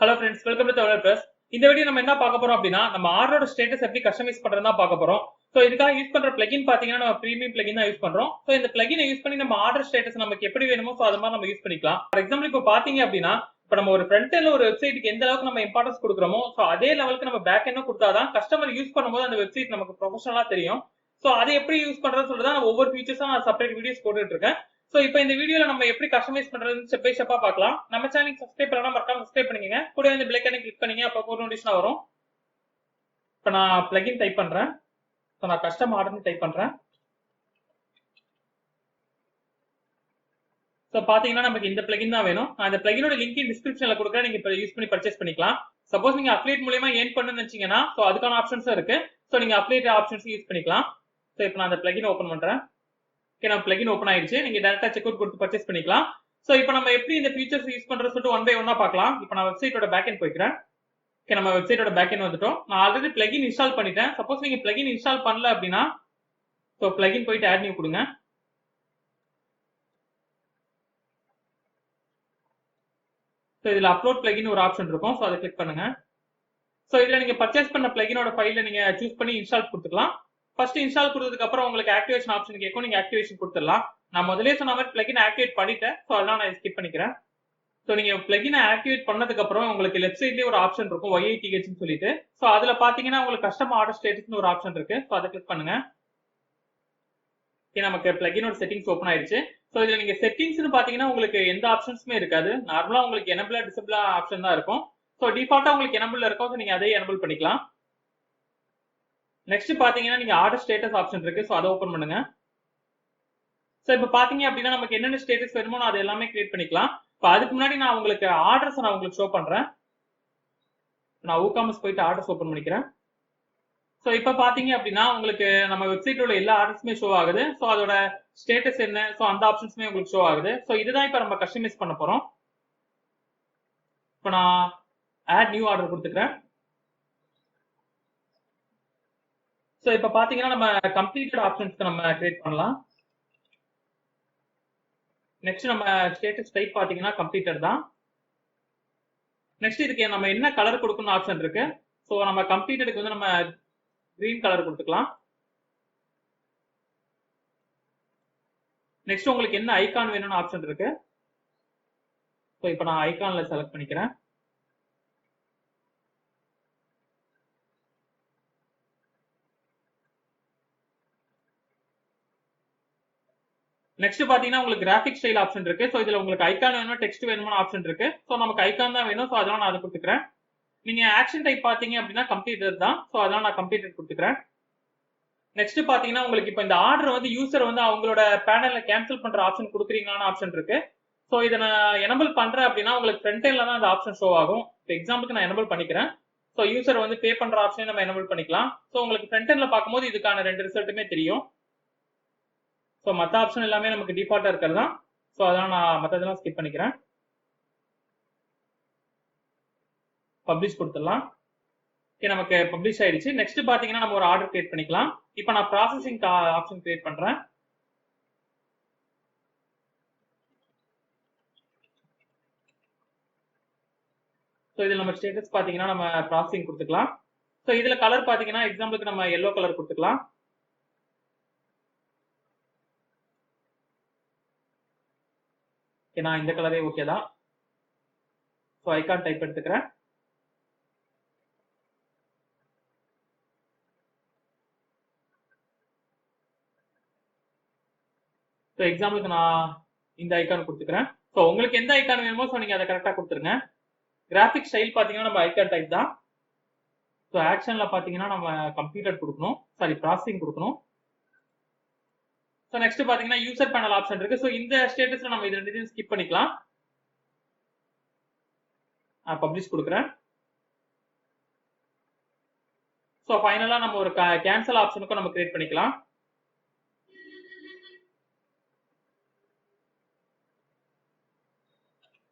Hello friends, welcome to WooCommerce. இந்த video நம்ம என்ன பார்க்க போறோம் அப்படின்னா, நம்ம ஆர்டரோட ஸ்டேட்டஸ் எப்படி கஸ்டமைஸ் பண்றதுன்னு தான் பார்க்க போறோம். சோ இதுக்காக யூஸ் பண்ற பிளகின் பாத்தீங்கன்னா நம்ம பிரீமியம் பிளகின் தான் யூஸ் பண்றோம். சோ இந்த பிளகினை யூஸ் பண்ணி நம்ம ஆர்டர் ஸ்டேட்டஸ் நமக்கு எப்படி வேணுமோ சோ அது மாதிரி நம்ம யூஸ் பண்ணிக்கலாம். ஃபார் எக்ஸாம்பிள் இப்போ பாத்தீங்க அப்படின்னா, இப்போ நம்ம ஒரு ஃப்ரண்ட் எண்ட்ல ஒரு வெப்சைட்டுக்கு எந்த அளவுக்கு நம்ம இம்பார்ட்டன்ஸ் கொடுக்குறோமோ சோ அதே லெவலுக்கு நம்ம பேக் எண்டும் கொடுத்தாதான் கஸ்டமர் யூஸ் பண்ணும்போது அந்த வெப்சைட் நமக்கு ப்ரொஃபஷனலா தெரியும். சோ அதை எப்படி யூஸ் பண்றதுன்னு சொல்லிட்டு தான் ஒவ்வொரு ஃபீச்சர்ஸா நான் செப்பரேட் வீடியோஸ் போட்டுட்டு இருக்கேன். சோ இப்போ இந்த வீடியோல நம்ம எப்படி கஸ்டமைஸ் பண்றதுன்னு ஸ்டெப் பை ஸ்டெப்பா பார்க்கலாம். நம்ம சேனலுக்கு சப்ஸ்கிரைப் பண்ணா மறக்காம சப்ஸ்கிரைப் பண்ணிக்கங்க. கூட இந்த பெல் ஐகானை கிளிக் பண்ணீங்க அப்போ ஒரு நோட்டிஃபிகேஷன் வரும். இப்போ நான் பிளகின் டைப் பண்றேன். சோ நான் கஸ்டம் ஆர்டர்னு டைப் பண்றேன். சோ பாத்தீங்கன்னா நமக்கு இந்த பிளகின் தான் வேணும். நான் இந்த பிளகினோட லிங்க் டிஸ்கிரிப்ஷன்ல கொடுக்குறேன். நீங்க யூஸ் பண்ணி பர்ச்சேஸ் பண்ணிக்கலாம். சப்போஸ் நீங்க அப்ளேட் மூலமா ஏர்ன் பண்ணணும்னு நினைச்சீங்கன்னா சோ அதுக்கான ஆப்ஷன்ஸும் இருக்கு. சோ நீங்க அப்ளேட் ஆப்ஷன்ஸ் யூஸ் பண்ணிக்கலாம். சோ இப்போ நான் அந்த பிளகின் ஓபன் பண்றேன். ஓகே, நம்ம பிளகின் ஓபன் ஆயிடுச்சு. நீங்க டைரக்டா செக் அவுட் கொடுத்து பர்ச்சேஸ் பண்ணிக்கலாம். சோ இப்போ நம்ம எப்படி இந்த ஃபீச்சர்ஸ் யூஸ் பண்றது சொல்லிட்டு ஒன் பை ஒன்னா பார்க்கலாம். இப்போ நான் வெப்சைட்டோட பேக் எண்ட் போய்க்கிறேன். ஓகே, நம்ம வெப்சைட்டோட பேக் எண்ட் வந்துட்டோம். நான் ஆல்ரெடி பிளகின் இன்ஸ்டால் பண்ணிட்டேன். சப்போஸ் நீங்க பிளகின் இன்ஸ்டால் பண்ணல அப்படின்னா சோ பிளகின் போயிட்டு ஆட் நியூ கொடுங்க. சோ இதுல அப்லோட் பிளகின் ஒரு ஆப்ஷன் இருக்கும். சோ அதை கிளிக் பண்ணுங்க. சோ இதுல நீங்க பர்ச்சேஸ் பண்ண பிளகினோட ஃபைலை நீங்க சூஸ் பண்ணி இன்ஸ்டால் கொடுத்துக்கலாம். ஃபர்ஸ்ட் இன்ஸ்டால் கொடுத்ததுக்கு அப்புறம் உங்களுக்கு ஆக்டிவேஷன் ஆப்ஷன் கேட்கும். நீங்க ஆக்டிவேஷன் கொடுத்துடலாம். நான் முதலே சொன்ன மாதிரி பிளகின் ஆக்டிவேட் பண்ணிட்டேன். சோ அதெல்லாம் நான் ஸ்கிப் பண்ணிக்கிறேன். சோ நீங்க பிளகினை ஆக்டிவேட் பண்ணதுக்கு அப்புறம் உங்களுக்கு லெஃப்ட் சைட்லயே ஒரு ஆப்ஷன் இருக்கும் YITH ன்னு சொல்லிட்டு. சோ அதுல பாத்தீங்கன்னா உங்களுக்கு கஸ்டம் ஆர்டர் ஸ்டேட்டஸ்னு ஒரு ஆப்ஷன் இருக்கு. சோ அதை கிளிக் பண்ணுங்க. நமக்கு பிளகினோட செட்டிங்ஸ் ஓபன் ஆயிடுச்சு. சோ இதுல நீங்க செட்டிங்ஸ்னு பாத்தீங்கன்னா உங்களுக்கு எந்த ஆப்ஷன்ஸுமே இருக்காது. நார்மலா உங்களுக்கு எனபிள் டிசபிள் ஆப்ஷன் தான் இருக்கும். சோ டிஃபால்ட்டா உங்களுக்கு எனபிள் இருக்கும். சோ நீங்க அதே எனபிள் பண்ணிக்கலாம். நெக்ஸ்ட் பாத்தீங்கன்னா நீங்க ஆர்டர் ஸ்டேட்டஸ் ஆப்ஷன் இருக்கு. சோ அதை ஓபன் பண்ணுங்க. சோ இப்போ பாத்தீங்க அப்படின்னா நமக்கு என்னென்ன ஸ்டேட்டஸ் வேணுமோ அது எல்லாமே கிரியேட் பண்ணிக்கலாம். இப்போ அதுக்கு முன்னாடி நான் உங்களுக்கு ஆர்டர்ஸ் நான் உங்களுக்கு ஷோ பண்றேன். நான் WooCommerce போயிட்டு ஆர்டர்ஸ் ஓபன் பண்ணிக்கிறேன். சோ இப்போ பாத்தீங்க அப்படின்னா உங்களுக்கு நம்ம வெப்சைட்ல உள்ள எல்லா ஆர்டர்ஸுமே ஷோ ஆகுது. சோ அதோட ஸ்டேட்டஸ் என்ன சோ அந்த ஆப்ஷன்ஸுமே உங்களுக்கு ஷோ ஆகுது. சோ இதுதான் இப்போ நம்ம கஸ்டமைஸ் பண்ண போறோம். இப்போ நான் ஆட் நியூ ஆர்டர் கொடுத்துக்கிறேன். சோ இப்போ பாத்தீங்கன்னா நம்ம கம்ப்ளீட்டட் ஆப்ஷன்ஸ்க்கு நம்ம கிரியேட் பண்ணலாம். நெக்ஸ்ட் நம்ம ஸ்டேட்டஸ் டைப் பாத்தீங்கன்னா கம்ப்ளீட்டட் தான். நெக்ஸ்ட் இதுக்கு நம்ம என்ன கலர் கொடுக்கணும் ஆப்ஷன் இருக்கு. சோ நம்ம கம்ப்ளீட்டடுக்கு வந்து நம்ம கிரீன் கலர் கொடுத்துக்கலாம். நெக்ஸ்ட் உங்களுக்கு என்ன ஐகான் வேணும்னு ஆப்ஷன் இருக்கு. சோ இப்போ நான் ஐகான்ல செலக்ட் பண்ணிக்கிறேன். நெக்ஸ்ட் பாத்தீங்கன்னா உங்களுக்கு கிராஃபிக் ஸ்டைல் ஆப்ஷன் இருக்கு. சோ இதுல உங்களுக்கு ஐகான் வேணுமா டெக்ஸ்ட் வேணுமா ஆப்ஷன் இருக்கு. சோ நமக்கு ஐகான் தான் வேணும். சோ அதனால நான் அதை கொடுத்துக்கிறேன். நீங்க ஆக்ஷன் டைப் பாத்தீங்க அப்படின்னா கம்ப்ளீட்டட் தான். சோ அதனால நான் கம்ப்ளீட்டட் கொடுத்துக்கிறேன். நெக்ஸ்ட் பாத்தீங்கன்னா உங்களுக்கு இப்போ இந்த ஆர்டர் வந்து யூசர் வந்து அவங்களோட பேனல்ல கேன்சல் பண்ற ஆப்ஷன் கொடுக்குறீங்களான ஆப்ஷன் இருக்கு. சோ இதை நான் எனபிள் பண்றேன் அப்படின்னா உங்களுக்கு ஃப்ரண்ட் எண்ட்ல தான் அந்த ஆப்ஷன் ஷோ ஆகும். இப்போ எக்ஸாம்பிளுக்கு நான் எனபிள் பண்ணிக்கிறேன். சோ யூசர் வந்து பே பண்ற ஆப்ஷன் நம்ம எனபிள் பண்ணிக்கலாம். சோ உங்களுக்கு ஃப்ரண்ட் எண்ட்ல பார்க்கும்போது இதுக்கான ரெண்டு ரிசல்ட்டுமே தெரியும். சோ மற்ற ஆப்ஷன் எல்லாமே நமக்கு டிஃபால்ட்டா இருக்கிறது தான். சோ அதனால நான் மற்றதெல்லாம் ஸ்கிப் பண்ணிக்கிறேன். பப்ளிஷ் கொடுத்துடலாம். ஓகே, நமக்கு பப்ளிஷ் ஆயிடுச்சு. நெக்ஸ்ட் பாத்தீங்கன்னா நம்ம ஒரு ஆர்டர் கிரியேட் பண்ணிக்கலாம். இப்போ நான் ப்ராசஸிங் ஆப்ஷன் கிரியேட் பண்றேன். சோ இதுல நம்ம ஸ்டேட்டஸ் பாத்தீங்கன்னா நம்ம ப்ராசஸிங் கொடுத்துக்கலாம். சோ இதுல கலர் பாத்தீங்கன்னா எக்ஸாம்பிளுக்கு நம்ம yellow கலர் கொடுத்துக்கலாம். நான் இந்த கலரே ஓகே தான். சோ ஐகான் டைப் எடுத்துக்கிறேன். சோ எக்ஸாம்பிளுக்கு நான் இந்த ஐகான் கொடுத்துக்கிறேன். சோ உங்களுக்கு எந்த ஐகான் வேணுமோ சோ நீங்க அதை கரெக்டா கொடுத்துருங்க. கிராஃபிக் ஸ்டைல் பாத்தீங்கன்னா நம்ம ஐகான் டைப் தான். சோ ஆக்ஷன்ல பாத்தீங்கன்னா நம்ம கம்ப்ளீட்டட் கொடுக்கணும். சாரி, ப்ராசஸிங் கொடுக்கணும். சோ நெக்ஸ்ட் பாத்தீங்கன்னா யூசர் பேனல் ஆப்ஷன் இருக்கு. சோ இந்த ஸ்டேட்டஸ்ல நம்ம இது ரெண்டுத்தையும் ஸ்கிப் பண்ணிக்கலாம். பப்ளிஷ் கொடுக்குறேன். சோ ஃபைனலா நம்ம ஒரு கேன்சல் ஆப்ஷனுக்கும் நம்ம கிரியேட் பண்ணிக்கலாம்.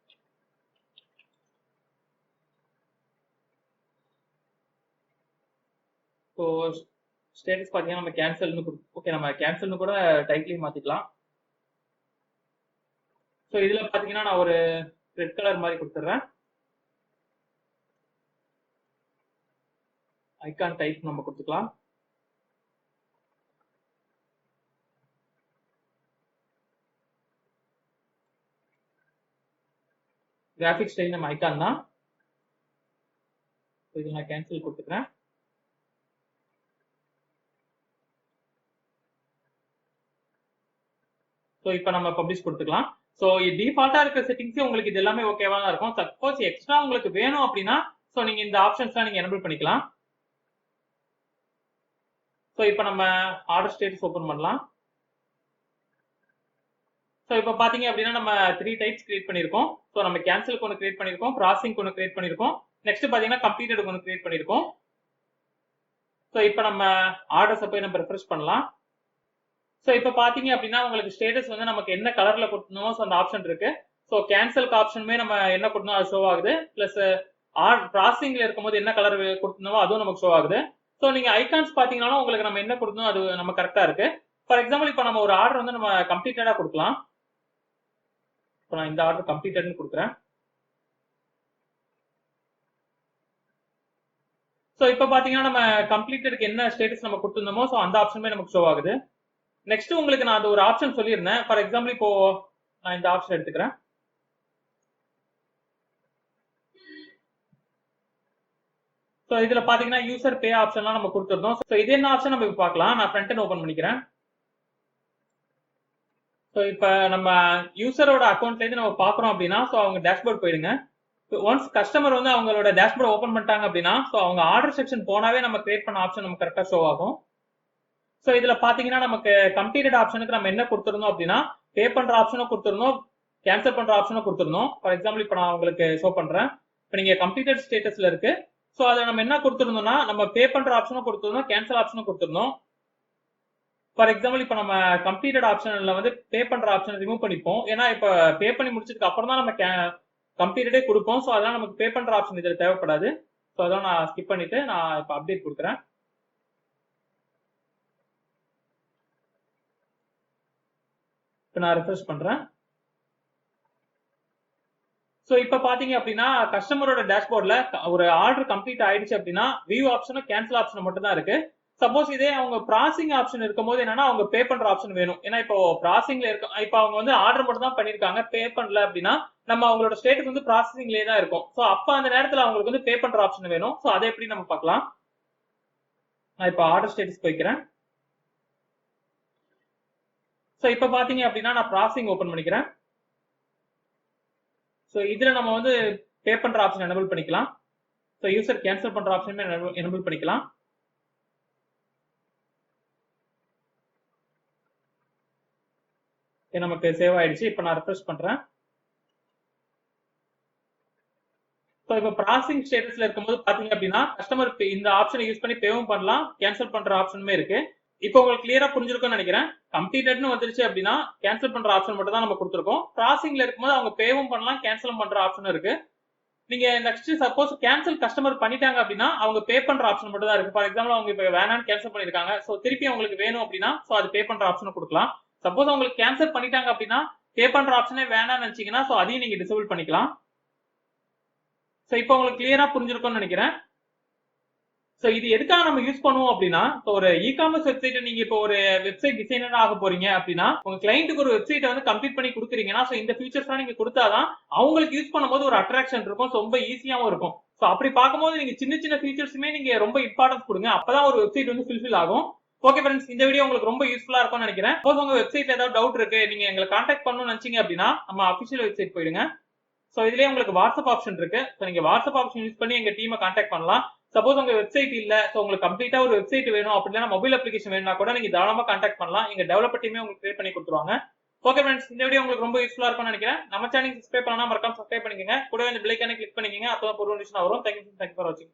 ஸோ ஸ்டேட்டஸ் பார்த்தீங்கன்னா நம்ம கேன்சல்னு ஓகே, நம்ம கேன்சல்னு கூட டைட்டிலையும் மாற்றிக்கலாம். ஸோ இதில் பார்த்தீங்கன்னா நான் ஒரு ரெட் கலர் மாதிரி கொடுத்துட்றேன். ஐகான் டைப் நம்ம கொடுத்துக்கலாம். கிராஃபிக் ஸ்டைல் நம்ம ஐகான் தான். இது நான் கேன்சல் கொடுத்துக்கிறேன். ஸோ இப்போ நம்ம பப்ளிஷ் கொடுத்துக்கலாம். ஸோ டிஃபால்ட்டா இருக்கிற செட்டிங்ஸ் உங்களுக்கு இது எல்லாமே ஓகேவா தான் இருக்கும். சப்போஸ் எக்ஸ்ட்ரா உங்களுக்கு வேணும் அப்படின்னா ஸோ நீங்க இந்த ஆப்ஷன்ஸ்லாம் நீங்க எனபிள் பண்ணிக்கலாம். ஸோ இப்போ நம்ம ஆர்டர் ஸ்டேட்டஸ் ஓபன் பண்ணலாம். ஸோ இப்போ பாத்தீங்க அப்படின்னா நம்ம 3 டைப்ஸ் கிரியேட் பண்ணிருக்கோம். ஸோ நம்ம கேன்சலுக்கு ஒன்று கிரியேட் பண்ணிருக்கோம், ப்ராசஸிங் ஒன்று கிரியேட் பண்ணிருக்கோம், நெக்ஸ்ட் பாத்தீங்கன்னா கம்ப்ளீட்டட் ஒன்று கிரியேட் பண்ணிருக்கோம். ஸோ இப்போ நம்ம ஆர்டர்ஸை போய் நம்ம ரெஃப்ரெஷ் பண்ணலாம். ஸோ இப்போ பாத்தீங்க அப்படின்னா உங்களுக்கு ஸ்டேட்டஸ் வந்து நமக்கு என்ன கலர்ல கொடுத்தோமோ ஸோ அந்த ஆப்ஷன் இருக்கு. ஸோ கேன்சலுக்கு ஆப்ஷனுமே நம்ம என்ன கொடுத்தோம் அது ஷோ ஆகுது. பிளஸ் ப்ராசஸிங்ல இருக்கும்போது என்ன கலர் கொடுத்தோமோ அதுவும் நமக்கு ஷோ ஆகுது. ஸோ நீங்க ஐகான்ஸ் பாத்தீங்கன்னா உங்களுக்கு நம்ம என்ன கொடுத்தோம் அது நம்ம கரெக்டா இருக்கு. ஃபார் எக்ஸாம்பிள் இப்போ நம்ம ஒரு ஆர்டர் வந்து நம்ம கம்ப்ளீட்டடா கொடுக்கலாம். இப்போ நான் இந்த ஆர்டர் கம்ப்ளீட்டட்னு கொடுக்குறேன். ஸோ இப்போ பாத்தீங்கன்னா நம்ம கம்ப்ளீட்டடுக்கு என்ன ஸ்டேட்டஸ் நம்ம கொடுத்துருந்தோமோ ஸோ அந்த ஆப்ஷனுமே நமக்கு ஷோ ஆகுது. நெக்ஸ்ட் உங்களுக்கு நான் அது ஒரு ஆப்ஷன் சொல்லியிருந்தேன். ஃபார் எக்ஸாம்பிள் இப்போ நான் இந்த ஆப்ஷன் எடுத்துக்கிறேன். ஸோ இதுல பாத்தீங்கன்னா யூசர் பே ஆப்ஷன்லாம் நம்ம கொடுத்துருந்தோம். ஸோ இது என்ன ஆப்ஷன் நம்ம இப்போ பார்க்கலாம். நான் ஃப்ரண்ட் எண்ட் ஓபன் பண்ணிக்கிறேன். ஸோ இப்போ நம்ம யூசரோட அக்கௌண்ட்ல இருந்து நம்ம பாக்குறோம் அப்படின்னா ஸோ அவங்க டேஷ்போர்ட் போயிடுங்க. ஒன்ஸ் கஸ்டமர் வந்து அவங்களோட டேஷ்போர்ட் ஓபன் பண்ணிட்டாங்க அப்படின்னா ஸோ அவங்க ஆர்டர் செக்ஷன் போனாவே நம்ம கிரியேட் பண்ண ஆப்ஷன் நமக்கு கரெக்டா ஷோ ஆகும். ஸோ இதுல பாத்தீங்கன்னா நமக்கு கம்ப்ளீட்டட் ஆப்ஷனுக்கு நம்ம என்ன கொடுத்துருந்தோம் அப்படின்னா பே பண்ற ஆப்ஷனும் கொடுத்துருந்தோம், கேன்சல் பண்ற ஆப்ஷனும் கொடுத்துருந்தோம். ஃபார் எக்ஸாம்பிள் இப்போ நான் உங்களுக்கு ஷோ பண்றேன். இப்போ நீங்க கம்ப்ளீட்டட் ஸ்டேட்டஸ்ல இருக்கு. ஸோ அதை நம்ம என்ன கொடுத்துருந்தோம்னா நம்ம பே பண்ற ஆப்ஷனும் கொடுத்துருந்தோம், கேன்சல் ஆப்ஷனும் கொடுத்துருந்தோம். ஃபார் எக்ஸாம்பிள் இப்போ நம்ம கம்ப்ளீட்டட் ஆப்ஷன்ல வந்து பே பண்ற ஆப்ஷன் ரிமூவ் பண்ணிப்போம். ஏன்னா இப்போ பே பண்ணி முடிச்சதுக்கு அப்புறம் தான் நம்ம கம்ப்ளீட்டடே கொடுப்போம். ஸோ அதெல்லாம் நமக்கு பே பண்ற ஆப்ஷன் இதுல தேவைப்படாது. ஸோ அதெல்லாம் நான் ஸ்கிப் பண்ணிட்டு நான் இப்போ அப்டேட் கொடுக்குறேன். இப்போ நான் ரெஃப்ரெஷ் பண்றேன். ஸோ இப்போ பாத்தீங்க அப்படின்னா கஸ்டமரோட டேஷ்போர்ட்ல ஒரு ஆர்டர் கம்ப்ளீட் ஆயிடுச்சு அப்படின்னா வியூ ஆப்ஷனும் கேன்சல் ஆப்ஷன் மட்டும் தான் இருக்கு. சப்போஸ் இதே அவங்க ப்ராசஸிங் ஆப்ஷன் இருக்கும்போது என்னன்னா அவங்க பே பண்ற ஆப்ஷன் வேணும். ஏன்னா இப்போ ப்ராசஸிங்ல இருக்க இப்போ அவங்க வந்து ஆர்டர் மட்டும் தான் பண்ணிருக்காங்க, பே பண்ணல அப்படின்னா நம்ம அவங்களோட ஸ்டேட்டஸ் வந்து ப்ராசஸிங்லேயே தான் இருக்கும். ஸோ அப்ப அந்த நேரத்தில் அவங்களுக்கு வந்து பே பண்ற ஆப்ஷன் வேணும். ஸோ அதை எப்படி நம்ம பார்க்கலாம். நான் இப்போ ஆர்டர் ஸ்டேட்டஸ் போய்க்கிறேன். ஸோ இப்போ பாத்தீங்க அப்படின்னா நான் ப்ராசஸிங் ஓபன் பண்ணிக்கிறேன். ஸோ இதுல நம்ம வந்து பே பண்ற ஆப்ஷன் எனபிள் பண்ணிக்கலாம். ஸோ யூசர் கேன்சல் பண்ற ஆப்ஷனுமே எனபிள் பண்ணிக்கலாம். நமக்கு சேவ் ஆயிடுச்சு. இப்போ நான் ரெஃப்ரெஷ் பண்றேன். ஸோ இப்போ ப்ராசஸிங் ஸ்டேட்டஸ்ல இருக்கும்போது பாத்தீங்க அப்படின்னா கஸ்டமர் இந்த ஆப்ஷனை யூஸ் பண்ணி பேவும் பண்ணலாம், கேன்சல் பண்ற ஆப்ஷனுமே இருக்கு. இப்போ உங்களுக்கு கிளியரா புரிஞ்சிருக்கும்னு நினைக்கிறேன். கம்ப்ளீட்டட்னு வந்துருச்சு அப்படின்னா கேன்சல் பண்ற ஆப்ஷன் மட்டும் தான் நம்ம கொடுத்துருக்கோம். ப்ராசஸிங்ல இருக்கும்போது அவங்க பேவும் பண்ணலாம், கேன்சலும் பண்ற ஆப்ஷன் இருக்கு. நீங்க நெக்ஸ்ட் சப்போஸ் கேன்சல் கஸ்டமர் பண்ணிட்டாங்க அப்படின்னா அவங்க பே பண்ற ஆப்ஷன் மட்டும் தான் இருக்கு. ஃபார் எக்ஸாம்பிள் அவங்க இப்போ வேணான்னு கேன்சல் பண்ணிருக்காங்க. ஸோ திருப்பி அவங்களுக்கு வேணும் அப்படின்னா ஸோ அது பே பண்ற ஆப்ஷன் கொடுக்கலாம். சப்போஸ் அவங்களுக்கு கேன்சல் பண்ணிட்டாங்க அப்படின்னா பே பண்ற ஆப்ஷனே வேணாம்னு நினைச்சீங்கன்னா ஸோ அதையும் நீங்க டிசேபிள் பண்ணிக்கலாம். ஸோ இப்போ உங்களுக்கு கிளியரா புரிஞ்சிருக்கும்னு நினைக்கிறேன். ஸோ இது எதுக்காக நம்ம யூஸ் பண்ணுவோம் அப்படின்னா ஒரு இ-காமர்ஸ் வெப்சைட் நீங்க இப்போ ஒரு வெப்சைட் டிசைனர் ஆக போறீங்க அப்படின்னா உங்க கிளைண்ட்டுக்கு ஒரு வெப்சைட்டை வந்து கம்ப்ளீட் பண்ணி கொடுக்குறீங்கன்னா ஸோ இந்த ஃபீச்சர்ஸ்லாம் நீங்க கொடுத்தாதான் அவங்களுக்கு யூஸ் பண்ணும்போது ஒரு அட்ராக்ஷன் இருக்கும், ரொம்ப ஈஸியாவும் இருக்கும். ஸோ அப்படி பார்க்கும்போது நீங்க சின்ன சின்ன ஃபீச்சர்ஸுமே நீங்க ரொம்ப இம்பார்ட்டன்ஸ் கொடுங்க. அப்பதான் ஒரு வெப்சைட் வந்து ஃபுல்ஃபில் ஆகும். ஓகே ஃப்ரெண்ட்ஸ், இந்த வீடியோ உங்களுக்கு ரொம்ப யூஸ்ஃபுல்லா இருக்கும்னு நினைக்கிறேன். சப்போஸ் உங்க வெப்சைட்ல ஏதாவது டவுட் இருக்கு, நீங்க எங்களை கான்டாக்ட் பண்ணணும்னு நினைச்சீங்க அப்படின்னா நம்ம அபிஷியல் வெப்சைட் போயிடுங்க. ஸோ இதுலயே உங்களுக்கு வாட்ஸ்அப் ஆப்ஷன் இருக்கு. ஸோ நீங்க வாட்ஸ்அப் ஆப்ஷன் யூஸ் பண்ணி எங்க டீமை கான்டாக்ட் பண்ணலாம். சப்போஸ் உங்க வெப்சைட் இல்ல, ஸோ உங்களுக்கு கம்ப்ளீட்டா ஒரு வெப்சைட் வேணும் அப்படின்னா மொபைல் அப்ளிகேஷன் வேணும்னா கூட நீங்க தாராளமா கான்டாக்ட் பண்ணலாம். எங்க டெவலப்பர் டீமே உங்களுக்கு கிரியேட் பண்ணி கொடுத்துருவாங்க. ஓகே ஃப்ரெண்ட்ஸ், இந்த வீடியோ உங்களுக்கு ரொம்ப யூஸ்ஃபுல்லா இருக்கும்னு நினைக்கிறேன். நம்ம சேனல் சப்ஸ்கிரைப் பண்ணா மறக்காம சப்ஸ்கிரைப் பண்ணிக்கங்க. கூடவே இந்த பெல் ஐகானை கிளிக் பண்ணிக்கங்க. அப்பதான் ஒரு நோட்டிஃபிகேஷன் வரும். தேங்க்யூ ஃபார் வாட்சிங்.